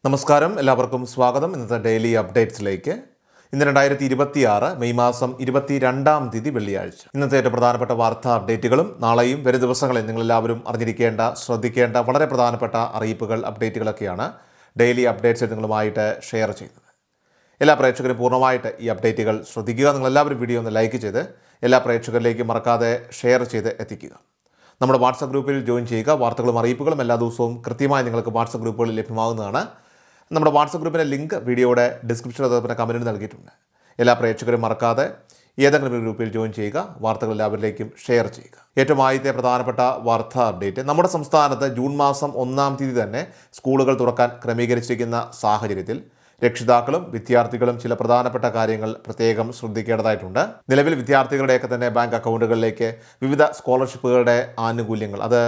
നമസ്കാരം, എല്ലാവർക്കും സ്വാഗതം. ഇന്നത്തെ ഡെയിലി അപ്ഡേറ്റ്സിലേക്ക്. ഇന്ന് 2026 മെയ് മാസം 22-ാം തീയതി വെള്ളിയാഴ്ച. ഇന്നത്തെ ഏറ്റവും പ്രധാനപ്പെട്ട വാർത്താ അപ്ഡേറ്റുകളും നാളെയും വരും ദിവസങ്ങളിൽ നിങ്ങളെല്ലാവരും അറിഞ്ഞിരിക്കേണ്ട, ശ്രദ്ധിക്കേണ്ട വളരെ പ്രധാനപ്പെട്ട അറിയിപ്പുകൾ, അപ്ഡേറ്റുകളൊക്കെയാണ് ഡെയിലി അപ്ഡേറ്റ്സ് നിങ്ങളുമായിട്ട് ഷെയർ ചെയ്യുന്നത്. എല്ലാ പ്രേക്ഷകരും പൂർണ്ണമായിട്ട് ഈ അപ്ഡേറ്റുകൾ ശ്രദ്ധിക്കുക. നിങ്ങളെല്ലാവരും വീഡിയോ ഒന്ന് ലൈക്ക് ചെയ്ത് എല്ലാ പ്രേക്ഷകരിലേക്കും മറക്കാതെ ഷെയർ ചെയ്ത് എത്തിക്കുക. നമ്മുടെ വാട്സപ്പ് ഗ്രൂപ്പിൽ ജോയിൻ ചെയ്യുക. വാർത്തകളും അറിയിപ്പുകളും എല്ലാ ദിവസവും കൃത്യമായി നിങ്ങൾക്ക് വാട്സപ്പ് ഗ്രൂപ്പുകളിൽ ലഭ്യമാകുന്നതാണ്. നമ്മുടെ വാട്സപ്പ് ഗ്രൂപ്പിൻ്റെ ലിങ്ക് വീഡിയോയുടെ ഡിസ്ക്രിപ്ഷനിൽ അതുപോലെ കമൻറ്റിന് നൽകിയിട്ടുണ്ട്. എല്ലാ പ്രേക്ഷകരും മറക്കാതെ ഏതെങ്കിലും ഒരു ഗ്രൂപ്പിൽ ജോയിൻ ചെയ്യുക. വാർത്തകൾ എല്ലാവരിലേക്കും ഷെയർ ചെയ്യുക. ഏറ്റവും ആദ്യത്തെ പ്രധാനപ്പെട്ട വാർത്താ അപ്ഡേറ്റ്, നമ്മുടെ സംസ്ഥാനത്ത് ജൂൺ മാസം 1-ാം തീയതി തന്നെ സ്കൂളുകൾ തുറക്കാൻ ക്രമീകരിച്ചിരിക്കുന്ന സാഹചര്യത്തിൽ രക്ഷിതാക്കളും വിദ്യാർത്ഥികളും ചില പ്രധാനപ്പെട്ട കാര്യങ്ങൾ പ്രത്യേകം ശ്രദ്ധിക്കേണ്ടതായിട്ടുണ്ട്. നിലവിൽ വിദ്യാർത്ഥികളുടെയൊക്കെ തന്നെ ബാങ്ക് അക്കൗണ്ടുകളിലേക്ക് വിവിധ സ്കോളർഷിപ്പുകളുടെ ആനുകൂല്യങ്ങൾ അത്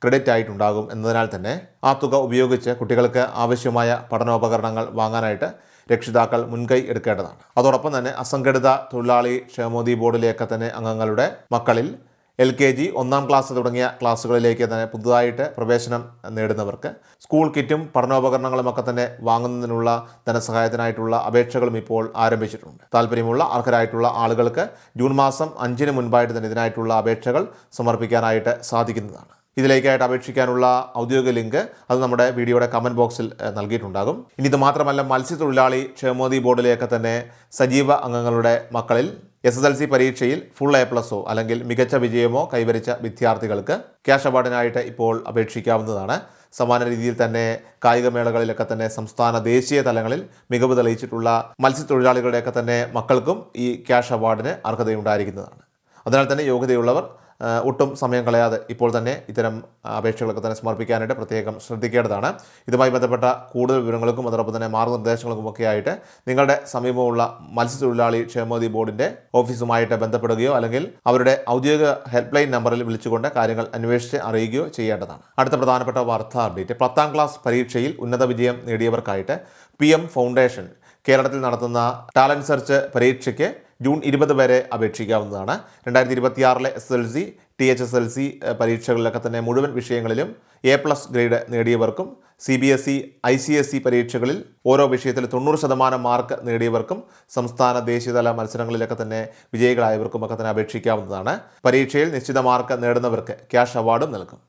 ക്രെഡിറ്റ് ആയിട്ടുണ്ടാകും എന്നതിനാൽ തന്നെ ആ തുക ഉപയോഗിച്ച് കുട്ടികൾക്ക് ആവശ്യമായ പഠനോപകരണങ്ങൾ വാങ്ങാനായിട്ട് രക്ഷിതാക്കൾ മുൻകൈ എടുക്കേണ്ടതാണ്. അതോടൊപ്പം തന്നെ അസംഘടിത തൊഴിലാളി ക്ഷേമനിധി ബോർഡിലേക്ക് തന്നെ അംഗങ്ങളുടെ മക്കളിൽ LKG 1-ാം ക്ലാസ് തുടങ്ങിയ ക്ലാസ്സുകളിലേക്ക് തന്നെ പുതുതായിട്ട് പ്രവേശനം നേടുന്നവർക്ക് സ്കൂൾ കിറ്റും പഠനോപകരണങ്ങളുമൊക്കെ തന്നെ വാങ്ങുന്നതിനുള്ള ധനസഹായത്തിനായിട്ടുള്ള അപേക്ഷകളും ഇപ്പോൾ ആരംഭിച്ചിട്ടുണ്ട്. താല്പര്യമുള്ള അർഹരായിട്ടുള്ള ആളുകൾക്ക് ജൂൺ മാസം 5-ന് മുൻപായിട്ട് തന്നെ ഇതിനായിട്ടുള്ള അപേക്ഷകൾ സമർപ്പിക്കാനായിട്ട് സാധിക്കുന്നതാണ്. ഇതിലേക്കായിട്ട് അപേക്ഷിക്കാനുള്ള ഔദ്യോഗിക ലിങ്ക് അത് നമ്മുടെ വീഡിയോയുടെ കമൻറ്റ് ബോക്സിൽ നൽകിയിട്ടുണ്ടാകും. ഇനി ഇത് മാത്രമല്ല, മത്സ്യത്തൊഴിലാളി ക്ഷേമനിധി ബോർഡിലേക്ക് തന്നെ സജീവ അംഗങ്ങളുടെ മക്കളിൽ SSLC പരീക്ഷയിൽ ഫുൾ A+ഓ അല്ലെങ്കിൽ മികച്ച വിജയമോ കൈവരിച്ച വിദ്യാർത്ഥികൾക്ക് ക്യാഷ് അവാർഡിനായിട്ട് ഇപ്പോൾ അപേക്ഷിക്കാവുന്നതാണ്. സമാന രീതിയിൽ തന്നെ കായികമേളകളിലൊക്കെ തന്നെ സംസ്ഥാന ദേശീയ തലങ്ങളിൽ മികവ് തെളിയിച്ചിട്ടുള്ള മത്സ്യത്തൊഴിലാളികളുടെയൊക്കെ തന്നെ മക്കൾക്കും ഈ ക്യാഷ് അവാർഡിന് അർഹതയുണ്ടായിരിക്കുന്നതാണ്. അതിനാൽ തന്നെ യോഗ്യതയുള്ളവർ ഒട്ടും സമയം കളയാതെ ഇപ്പോൾ തന്നെ ഇത്തരം അപേക്ഷകളൊക്കെ തന്നെ സമർപ്പിക്കാനായിട്ട് പ്രത്യേകം ശ്രദ്ധിക്കേണ്ടതാണ്. ഇതുമായി ബന്ധപ്പെട്ട കൂടുതൽ വിവരങ്ങൾക്കും അതോടൊപ്പം തന്നെ മാർഗ്ഗനിർദ്ദേശങ്ങൾക്കുമൊക്കെ ആയിട്ട് നിങ്ങളുടെ സമീപമുള്ള മത്സ്യത്തൊഴിലാളി ക്ഷേമനിധി ബോർഡിൻ്റെ ഓഫീസുമായിട്ട് ബന്ധപ്പെടുകയോ അല്ലെങ്കിൽ അവരുടെ ഔദ്യോഗിക ഹെൽപ്പ് ലൈൻ നമ്പറിൽ വിളിച്ചുകൊണ്ട് കാര്യങ്ങൾ അന്വേഷിച്ച് അറിയുകയോ ചെയ്യേണ്ടതാണ്. അടുത്ത പ്രധാനപ്പെട്ട വാർത്താ അപ്ഡേറ്റ്, 10-ാം ക്ലാസ് പരീക്ഷയിൽ ഉന്നത വിജയം നേടിയവർക്കായിട്ട് PM ഫൗണ്ടേഷൻ കേരളത്തിൽ നടത്തുന്ന ടാലൻറ്റ് സെർച്ച് പരീക്ഷയ്ക്ക് ജൂൺ 20 വരെ അപേക്ഷിക്കാവുന്നതാണ്. 2026 SSLC, THSLC പരീക്ഷകളിലൊക്കെ തന്നെ മുഴുവൻ വിഷയങ്ങളിലും A+ ഗ്രേഡ് നേടിയവർക്കും CBSE, ICSE പരീക്ഷകളിൽ ഓരോ വിഷയത്തിൽ 90% മാർക്ക് നേടിയവർക്കും സംസ്ഥാന ദേശീയതല മത്സരങ്ങളിലൊക്കെ തന്നെ വിജയികളായവർക്കുമൊക്കെ തന്നെ അപേക്ഷിക്കാവുന്നതാണ്. പരീക്ഷയിൽ നിശ്ചിത മാർക്ക് നേടുന്നവർക്ക് ക്യാഷ് അവാർഡും നൽകും.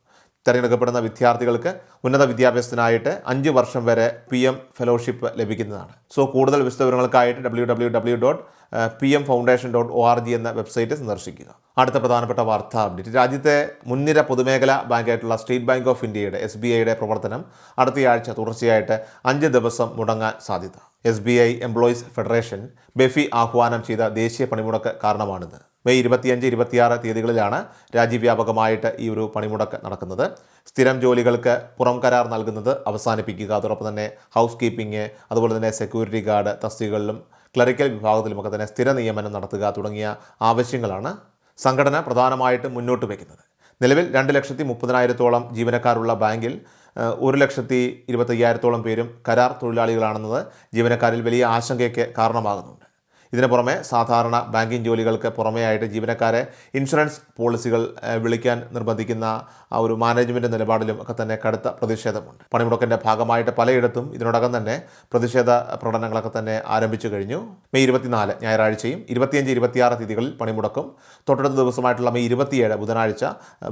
തിരഞ്ഞെടുക്കപ്പെടുന്ന വിദ്യാർത്ഥികൾക്ക് ഉന്നത വിദ്യാഭ്യാസത്തിനായിട്ട് 5 വർഷം വരെ PM ഫെലോഷിപ്പ് ലഭിക്കുന്നതാണ്. സോ കൂടുതൽ വിശദവിവരങ്ങൾക്കായിട്ട് www.pmfoundation.org എന്ന വെബ്സൈറ്റ് സന്ദർശിക്കുക. അടുത്ത പ്രധാനപ്പെട്ട വാർത്താ അപ്ഡേറ്റ്, രാജ്യത്തെ മുൻനിര പൊതുമേഖലാ ബാങ്കായിട്ടുള്ള സ്റ്റേറ്റ് ബാങ്ക് ഓഫ് ഇന്ത്യയുടെ SBIയുടെ പ്രവർത്തനം അടുത്തയാഴ്ച തുടർച്ചയായിട്ട് 5 ദിവസം മുടങ്ങാൻ സാധ്യത. SBI എംപ്ലോയീസ് ഫെഡറേഷൻ ബെഫി ആഹ്വാനം ചെയ്ത ദേശീയ പണിമുടക്ക് കാരണമാണിത്. മെയ് 25, 26 തീയതികളിലാണ് രാജ്യവ്യാപകമായിട്ട് ഈ ഒരു പണിമുടക്ക് നടക്കുന്നത്. സ്ഥിരം ജോലികൾക്ക് പുറം കരാർ നൽകുന്നത് അവസാനിപ്പിക്കുക, അതോടൊപ്പം തന്നെ ഹൗസ് കീപ്പിംഗ്, അതുപോലെ തന്നെ സെക്യൂരിറ്റി ഗാർഡ് തസ്തികകളിലും ക്ലറിക്കൽ വിഭാഗത്തിലുമൊക്കെ തന്നെ സ്ഥിര നിയമനം നടത്തുക തുടങ്ങിയ ആവശ്യങ്ങളാണ് സംഘടന പ്രധാനമായിട്ടും മുന്നോട്ട് വയ്ക്കുന്നത്. നിലവിൽ 2,30,000-ഓളം ജീവനക്കാരുള്ള ബാങ്കിൽ 1,25,000-ഓളം പേരും കരാർ തൊഴിലാളികളാണെന്നത് ജീവനക്കാരിൽ വലിയ ആശങ്കയ്ക്ക് കാരണമാകുന്നുണ്ട്. ഇതിനു പുറമെ സാധാരണ ബാങ്കിങ് ജോലികൾക്ക് പുറമെയായിട്ട് ജീവനക്കാരെ ഇൻഷുറൻസ് പോളിസികൾ വിളിക്കാൻ നിർബന്ധിക്കുന്ന ആ ഒരു മാനേജ്മെൻറ്റ് നിലപാടിലും ഒക്കെ തന്നെ കടുത്ത പ്രതിഷേധമുണ്ട്. പണിമുടക്കിൻ്റെ ഭാഗമായിട്ട് പലയിടത്തും ഇതിനോടകം തന്നെ പ്രതിഷേധ പ്രകടനങ്ങളൊക്കെ തന്നെ ആരംഭിച്ചു കഴിഞ്ഞു. മെയ് 24 ഞായറാഴ്ചയും 25, 26 തീയതികളിൽ പണിമുടക്കും. തൊട്ടടുത്ത ദിവസമായിട്ടുള്ള മെയ് 27 ബുധനാഴ്ച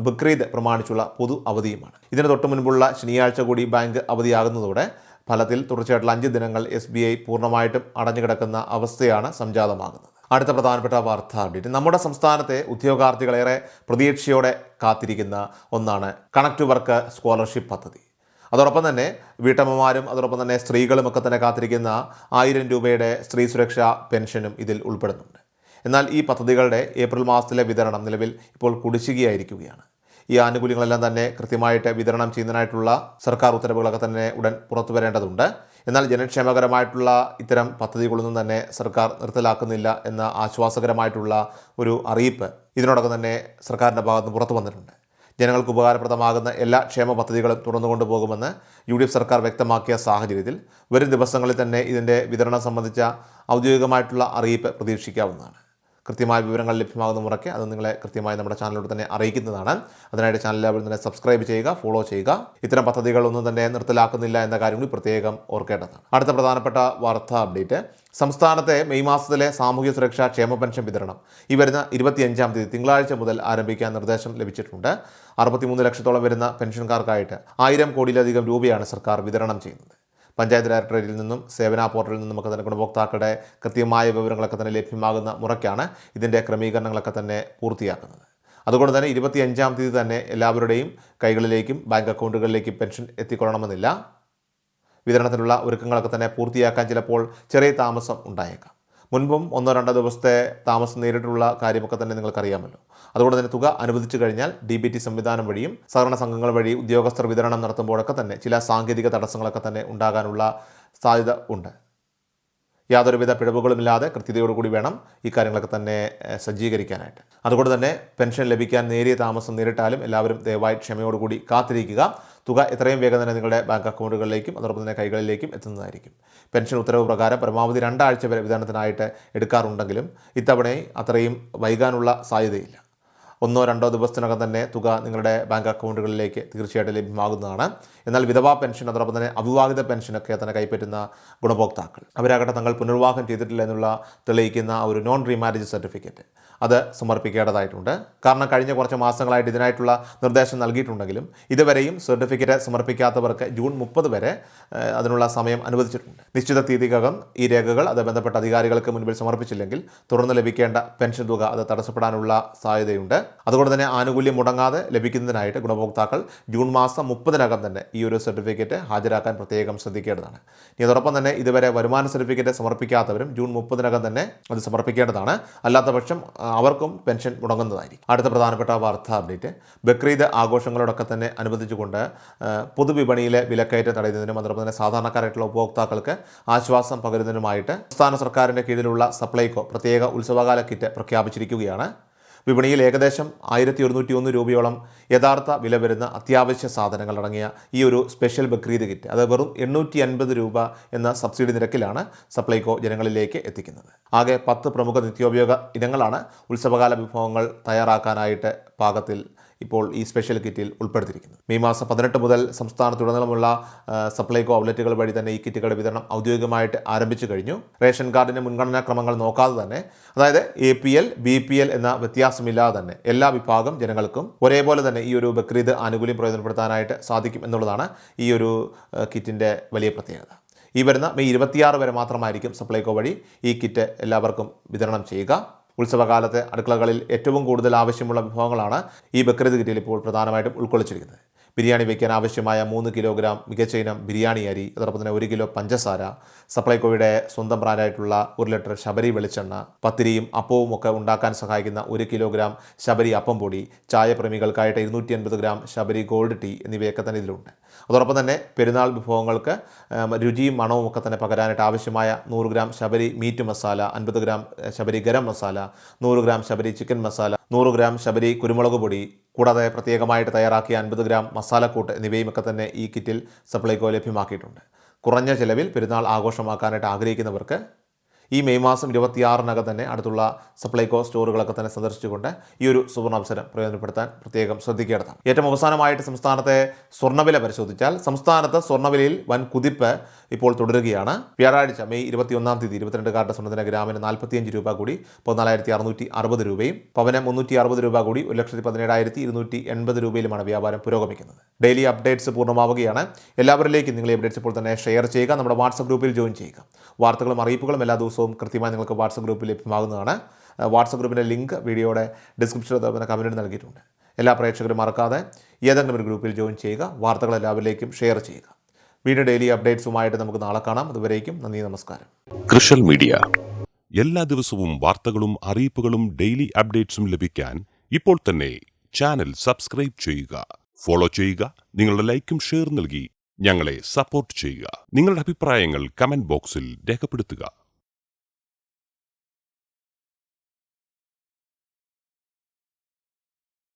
ബക്രീദ് പ്രമാണിച്ചുള്ള പൊതു അവധിയുമാണ്. ഇതിന് തൊട്ട് മുൻപുള്ള ശനിയാഴ്ച കൂടി ബാങ്ക് അവധിയാകുന്നതോടെ ഫലത്തിൽ തുടർച്ചയായിട്ടുള്ള 5 ദിനങ്ങൾ SBI പൂർണ്ണമായിട്ടും അടഞ്ഞുകിടക്കുന്ന അവസ്ഥയാണ് സംജാതമാകുന്നത്. അടുത്ത പ്രധാനപ്പെട്ട വാർത്താ അപ്ഡേറ്റ്, നമ്മുടെ സംസ്ഥാനത്തെ ഉദ്യോഗാർത്ഥികളേറെ പ്രതീക്ഷയോടെ കാത്തിരിക്കുന്ന ഒന്നാണ് കണക്ട് ടു വർക്ക് സ്കോളർഷിപ്പ് പദ്ധതി. അതോടൊപ്പം തന്നെ വീട്ടമ്മമാരും അതോടൊപ്പം തന്നെ സ്ത്രീകളുമൊക്കെ തന്നെ കാത്തിരിക്കുന്ന 1000 രൂപയുടെ സ്ത്രീ സുരക്ഷാ പെൻഷനും ഇതിൽ ഉൾപ്പെടുന്നുണ്ട്. എന്നാൽ ഈ പദ്ധതികളുടെ ഏപ്രിൽ മാസത്തിലെ വിതരണം നിലവിൽ ഇപ്പോൾ കുടിശ്ശികയായിരിക്കുകയാണ്. ഈ ആനുകൂല്യങ്ങളെല്ലാം തന്നെ കൃത്യമായിട്ട് വിതരണം ചെയ്യുന്നതിനായിട്ടുള്ള സർക്കാർ ഉത്തരവുകളൊക്കെ തന്നെ ഉടൻ പുറത്തു വരേണ്ടതുണ്ട്. എന്നാൽ ജനക്ഷേമകരമായിട്ടുള്ള ഇത്തരം പദ്ധതികളൊന്നും തന്നെ സർക്കാർ നിർത്തലാക്കുന്നില്ല എന്ന ആശ്വാസകരമായിട്ടുള്ള ഒരു അറിയിപ്പ് ഇതിനോടകം തന്നെ സർക്കാരിൻ്റെ ഭാഗത്ത് പുറത്തു വന്നിട്ടുണ്ട്. ജനങ്ങൾക്ക് ഉപകാരപ്രദമാകുന്ന എല്ലാ ക്ഷേമ പദ്ധതികളും തുടർന്നുകൊണ്ടുപോകുമെന്ന് UDF സർക്കാർ വ്യക്തമാക്കിയ സാഹചര്യത്തിൽ വരും ദിവസങ്ങളിൽ തന്നെ ഇതിൻ്റെ വിതരണം സംബന്ധിച്ച ഔദ്യോഗികമായിട്ടുള്ള അറിയിപ്പ് പ്രതീക്ഷിക്കാവുന്നതാണ്. കൃത്യമായ വിവരങ്ങൾ ലഭ്യമാകുന്ന മുറയ്ക്ക് അത് നിങ്ങളെ കൃത്യമായി നമ്മുടെ ചാനലിലൂടെ തന്നെ അറിയിക്കുന്നതാണ്. അതിനായിട്ട് ചാനൽ എല്ലാവരും തന്നെ സബ്സ്ക്രൈബ് ചെയ്യുക, ഫോളോ ചെയ്യുക. ഇത്തരം പദ്ധതികളൊന്നും തന്നെ നിർത്തലാക്കുന്നില്ല എന്ന കാര്യം കൂടി പ്രത്യേകം ഓർക്കേണ്ടതാണ്. അടുത്ത പ്രധാനപ്പെട്ട വാർത്താ അപ്ഡേറ്റ്, സംസ്ഥാനത്തെ മെയ് മാസത്തിലെ സാമൂഹ്യ സുരക്ഷാ ക്ഷേമ പെൻഷൻ വിതരണം ഈ വരുന്ന 25-ാം തീയതി തിങ്കളാഴ്ച മുതൽ ആരംഭിക്കാൻ നിർദ്ദേശം ലഭിച്ചിട്ടുണ്ട്. 63 ലക്ഷത്തോളം വരുന്ന പെൻഷൻകാർക്കായിട്ട് 1000 കോടിയിലധികം രൂപയാണ് സർക്കാർ വിതരണം ചെയ്യുന്നത്. പഞ്ചായത്ത് ഡയറക്ടറേറ്റിൽ നിന്നും സേവന പോർട്ടലിൽ നിന്നുമൊക്കെ തന്നെ ഗുണഭോക്താക്കളുടെ കൃത്യമായ വിവരങ്ങളൊക്കെ തന്നെ ലഭ്യമാകുന്ന മുറയ്ക്കാണ് ഇതിൻ്റെ ക്രമീകരണങ്ങളൊക്കെ തന്നെ പൂർത്തിയാക്കുന്നത്. അതുകൊണ്ട് തന്നെ 25-ാം തീയതി തന്നെ എല്ലാവരുടെയും കൈകളിലേക്കും ബാങ്ക് അക്കൗണ്ടുകളിലേക്കും പെൻഷൻ എത്തിക്കൊള്ളണമെന്നില്ല. വിതരണത്തിനുള്ള ഒരുക്കങ്ങളൊക്കെ തന്നെ പൂർത്തിയാക്കാൻ ചിലപ്പോൾ ചെറിയ താമസം ഉണ്ടായേക്കാം. മുൻപും 1-2 ദിവസത്തെ താമസം നേരിട്ടുള്ള കാര്യമൊക്കെ തന്നെ നിങ്ങൾക്കറിയാമല്ലോ. അതുകൊണ്ട് തന്നെ തുക അനുവദിച്ചു കഴിഞ്ഞാൽ DBT സംവിധാനം വഴിയും സഹകരണ സംഘങ്ങൾ വഴി ഉദ്യോഗസ്ഥർ വിതരണം നടത്തുമ്പോഴൊക്കെ തന്നെ ചില സാങ്കേതിക തടസ്സങ്ങളൊക്കെ തന്നെ ഉണ്ടാകാനുള്ള സാധ്യത ഉണ്ട്. യാതൊരുവിധ പിഴവുകളുമില്ലാതെ കൃത്യതയോടുകൂടി വേണം ഈ കാര്യങ്ങളൊക്കെ തന്നെ സജ്ജീകരിക്കാനായിട്ട്. അതുകൊണ്ട് തന്നെ പെൻഷൻ ലഭിക്കാൻ നേരിയ താമസം നേരിട്ടാലും എല്ലാവരും ദയവായി ക്ഷമയോടുകൂടി കാത്തിരിക്കുക. തുക എത്രയും വേഗം തന്നെ നിങ്ങളുടെ ബാങ്ക് അക്കൗണ്ടുകളിലേക്കും അതോടൊപ്പം തന്നെ കൈകളിലേക്കും എത്തുന്നതായിരിക്കും. പെൻഷൻ ഉത്തരവ് പ്രകാരം പരമാവധി 2 ആഴ്ച വരെ വിതരണത്തിനായിട്ട് എടുക്കാറുണ്ടെങ്കിലും ഇത്തവണ അത്രയും വൈകാനുള്ള സാധ്യതയില്ല. 1-2 ദിവസത്തിനകം തന്നെ തുക നിങ്ങളുടെ ബാങ്ക് അക്കൗണ്ടുകളിലേക്ക് തീർച്ചയായിട്ടും ലഭ്യമാകുന്നതാണ്. എന്നാൽ വിധവാ പെൻഷൻ അതോടൊപ്പം തന്നെ അവിവാഹിത പെൻഷനൊക്കെ തന്നെ കൈപ്പറ്റുന്ന ഗുണഭോക്താക്കൾ അവരാകട്ടെ തങ്ങൾ പുനർവിവാഹം ചെയ്തിട്ടില്ല എന്നുള്ള തെളിയിക്കുന്ന ഒരു നോൺ റീമാരേജ് സർട്ടിഫിക്കറ്റ് അത് സമർപ്പിക്കേണ്ടതായിട്ടുണ്ട്. കാരണം കഴിഞ്ഞ കുറച്ച് മാസങ്ങളായിട്ട് ഇതിനായിട്ടുള്ള നിർദ്ദേശം നൽകിയിട്ടുണ്ടെങ്കിലും ഇതുവരെയും സർട്ടിഫിക്കറ്റ് സമർപ്പിക്കാത്തവർക്ക് ജൂൺ 30 വരെ അതിനുള്ള സമയം അനുവദിച്ചിട്ടുണ്ട്. നിശ്ചിത തീയതിക്കകം ഈ രേഖകൾ അത് ബന്ധപ്പെട്ട അധികാരികൾക്ക് മുൻപിൽ സമർപ്പിച്ചില്ലെങ്കിൽ തുടർന്ന് ലഭിക്കേണ്ട പെൻഷൻ തുക അത് തടസ്സപ്പെടാനുള്ള സാധ്യതയുണ്ട്. അതുകൊണ്ട് തന്നെ ആനുകൂല്യം മുടങ്ങാതെ ലഭിക്കുന്നതിനായിട്ട് ഗുണഭോക്താക്കൾ ജൂൺ മാസം 30-നകം തന്നെ ഈ ഒരു സർട്ടിഫിക്കറ്റ് ഹാജരാക്കാൻ പ്രത്യേകം ശ്രദ്ധിക്കേണ്ടതാണ്. ഇനി അതോടൊപ്പം തന്നെ ഇതുവരെ വരുമാന സർട്ടിഫിക്കറ്റ് സമർപ്പിക്കാത്തവരും ജൂൺ 30-നകം തന്നെ അത് സമർപ്പിക്കേണ്ടതാണ്. അല്ലാത്ത പക്ഷം അവർക്കും പെൻഷൻ മുടങ്ങുന്നതായിരിക്കും. അടുത്ത പ്രധാനപ്പെട്ട വാർത്താ അപ്ഡേറ്റ്, ബക്രീദ് ആഘോഷങ്ങളോടൊക്കെ തന്നെ അനുബന്ധിച്ചുകൊണ്ട് പൊതുവിപണിയിലെ വിലക്കയറ്റം തടയുന്നതിനും അതോടൊപ്പം തന്നെ സാധാരണക്കാരായിട്ടുള്ള ഉപഭോക്താക്കൾക്ക് ആശ്വാസം പകരുന്നതിനുമായിട്ട് സംസ്ഥാന സർക്കാരിൻ്റെ കീഴിലുള്ള സപ്ലൈകോ പ്രത്യേക ഉത്സവകാല കിറ്റ് പ്രഖ്യാപിച്ചിരിക്കുകയാണ്. വിപണിയിൽ ഏകദേശം 1101 രൂപയോളം യഥാർത്ഥ വില വരുന്ന അത്യാവശ്യ സാധനങ്ങൾ അടങ്ങിയ ഈ ഒരു സ്പെഷ്യൽ ബക്രീദ് കിറ്റ് അത് വെറും 850 രൂപ എന്ന സബ്സിഡി നിരക്കിലാണ് സപ്ലൈകോ ജനങ്ങളിലേക്ക് എത്തിക്കുന്നത്. ആകെ 10 പ്രമുഖ നിത്യോപയോഗ ഇനങ്ങളാണ് ഉത്സവകാല വിഭവങ്ങൾ തയ്യാറാക്കാനായിട്ട് പാകത്തിൽ ഇപ്പോൾ ഈ സ്പെഷ്യൽ കിറ്റിൽ ഉൾപ്പെടുത്തിയിരിക്കുന്നത്. മെയ് മാസം 18 മുതൽ സംസ്ഥാനത്തുടനീളമുള്ള സപ്ലൈകോ ഔട്ട്ലെറ്റുകൾ വഴി തന്നെ ഈ കിറ്റുകളുടെ വിതരണം ഔദ്യോഗികമായിട്ട് ആരംഭിച്ചു കഴിഞ്ഞു. റേഷൻ കാർഡിൻ്റെ മുൻഗണനാ ക്രമങ്ങൾ നോക്കാതെ തന്നെ, അതായത് APL BPL എന്ന വ്യത്യാസമില്ലാതെ തന്നെ എല്ലാ വിഭാഗം ജനങ്ങൾക്കും ഒരേപോലെ തന്നെ ഈ ഒരു ബക്രീദ് ആനുകൂല്യം പ്രയോജനപ്പെടുത്താനായിട്ട് സാധിക്കും എന്നുള്ളതാണ് ഈ ഒരു കിറ്റിൻ്റെ വലിയ പ്രത്യേകത. ഈ വരുന്ന മെയ് 26 വരെ മാത്രമായിരിക്കും സപ്ലൈകോ വഴി ഈ കിറ്റ് എല്ലാവർക്കും വിതരണം ചെയ്യുക. ഉത്സവകാലത്തെ അടുക്കളകളിൽ ഏറ്റവും കൂടുതൽ ആവശ്യമുള്ള വിഭവങ്ങളാണ് ഈ ബക്രീദ് കിറ്റിൽ ഇപ്പോൾ പ്രധാനമായിട്ടും ഉൾക്കൊള്ളിച്ചിരിക്കുന്നത്. ബിരിയാണി വയ്ക്കാൻ ആവശ്യമായ 3 കിലോഗ്രാം മികച്ച ഇനം ബിരിയാണി അരി, അതോടൊപ്പം തന്നെ 1 കിലോ പഞ്ചസാര, സപ്ലൈകോയുടെ സ്വന്തം ബ്രാൻഡായിട്ടുള്ള 1 ലിറ്റർ ശബരി വെളിച്ചെണ്ണ, പത്തിരിയും അപ്പവും ഒക്കെ ഉണ്ടാക്കാൻ സഹായിക്കുന്ന 1 കിലോഗ്രാം ശബരി അപ്പം പൊടി, ചായപ്രേമികൾക്കായിട്ട് 250 ഗ്രാം ശബരി ഗോൾഡ് ടീ എന്നിവയൊക്കെ തന്നെ ഇതിലുണ്ട്. അതോടൊപ്പം തന്നെ പെരുന്നാൾ വിഭവങ്ങൾക്ക് രുചിയും മണവും ഒക്കെ തന്നെ പകരാനായിട്ട് ആവശ്യമായ 100 gram Sabari meat masala, 50 gram Sabari garam masala, 100 gram Sabari chicken masala, 100 gram Sabari കുരുമുളക് പൊടി, കൂടാതെ പ്രത്യേകമായിട്ട് തയ്യാറാക്കിയ 50 ഗ്രാം മസാലക്കൂട്ട് എന്നിവയുമൊക്കെ തന്നെ ഈ കിറ്റിൽ സപ്ലൈകോ ലഭ്യമാക്കിയിട്ടുണ്ട്. കുറഞ്ഞ ചിലവിൽ പെരുന്നാൾ ആഘോഷമാക്കാനായിട്ട് ആഗ്രഹിക്കുന്നവർക്ക് ഈ മെയ് മാസം 26-നകം തന്നെ അടുത്തുള്ള സപ്ലൈകോ സ്റ്റോറുകളൊക്കെ തന്നെ സന്ദർശിച്ചുകൊണ്ട് ഈ ഒരു സുവർണാവസരം പ്രയോജനപ്പെടുത്താൻ പ്രത്യേകം ശ്രദ്ധിക്കേണ്ടതാണ്. ഏറ്റവും അവസാനമായിട്ട് സംസ്ഥാനത്തെ സ്വർണ്ണവില പരിശോധിച്ചാൽ സംസ്ഥാനത്ത് സ്വർണ്ണവിലയിൽ വൻ കുതിപ്പ് ഇപ്പോൾ തുടരുകയാണ്. വ്യാഴാഴ്ച മെയ് 21-ാം തീയതി 22 കാരറ്റ് സ്വർണ്ണത്തിന് ഗ്രാമിന് 45 രൂപ കൂടി 14,660 രൂപയും പവന് 360 രൂപ കൂടി 1,17,280 രൂപയിലുമാണ് വ്യാപാരം പുരോഗമിക്കുന്നത്. ഡെയിലി അപ്ഡേറ്റ്സ് പൂർണ്ണമാവുകയാണ്. എല്ലാവരിലേക്കും നിങ്ങൾ ഈ അപ്ഡേറ്റ്സ് ഇപ്പോൾ തന്നെ ഷെയർ ചെയ്യുക. നമ്മുടെ വാട്സപ്പ് ഗ്രൂപ്പിൽ ജോയിൻ ചെയ്യുക. വാർത്തകളും അറിയിപ്പുകളും എല്ലാ ദിവസവും കൃത്യമായി നിങ്ങൾക്ക് വാട്സപ്പ് ഗ്രൂപ്പിൽ ലഭ്യമാകുന്നതാണ്. വാട്സപ്പ് ഗ്രൂപ്പിൻ്റെ ലിങ്ക് വീഡിയോയുടെ ഡിസ്ക്രിപ്ഷനിൽ തന്നെ കമൻറ്റിൽ നൽകിയിട്ടുണ്ട്. എല്ലാ പ്രേക്ഷകരും മറക്കാതെ ഏതെങ്കിലും ഒരു ഗ്രൂപ്പിൽ ജോയിൻ ചെയ്യുക. വാർത്തകൾ എല്ലാവരിലേക്കും ഷെയർ ചെയ്യുക. വീഡിയോ ഡെയിലി അപ്ഡേറ്റ്സുമായിട്ട് നമുക്ക് നാളെ കാണാം. അതുവരേക്കും നന്ദി, നമസ്കാരം. കൃഷൽ മീഡിയ എല്ലാ ദിവസവും വാർത്തകളും അറിയിപ്പുകളും ഡെയിലി അപ്ഡേറ്റ്സും ലഭിക്കാൻ ഇപ്പോൾ തന്നെ ചാനൽ സബ്സ്ക്രൈബ് ചെയ്യുക, ഫോളോ ചെയ്യുക. നിങ്ങളുടെ ലൈക്കും ഷെയർ നൽകി ഞങ്ങളെ സപ്പോർട്ട് ചെയ്യുക. നിങ്ങളുടെ അഭിപ്രായങ്ങൾ കമന്റ് ബോക്സിൽ രേഖപ്പെടുത്തുക.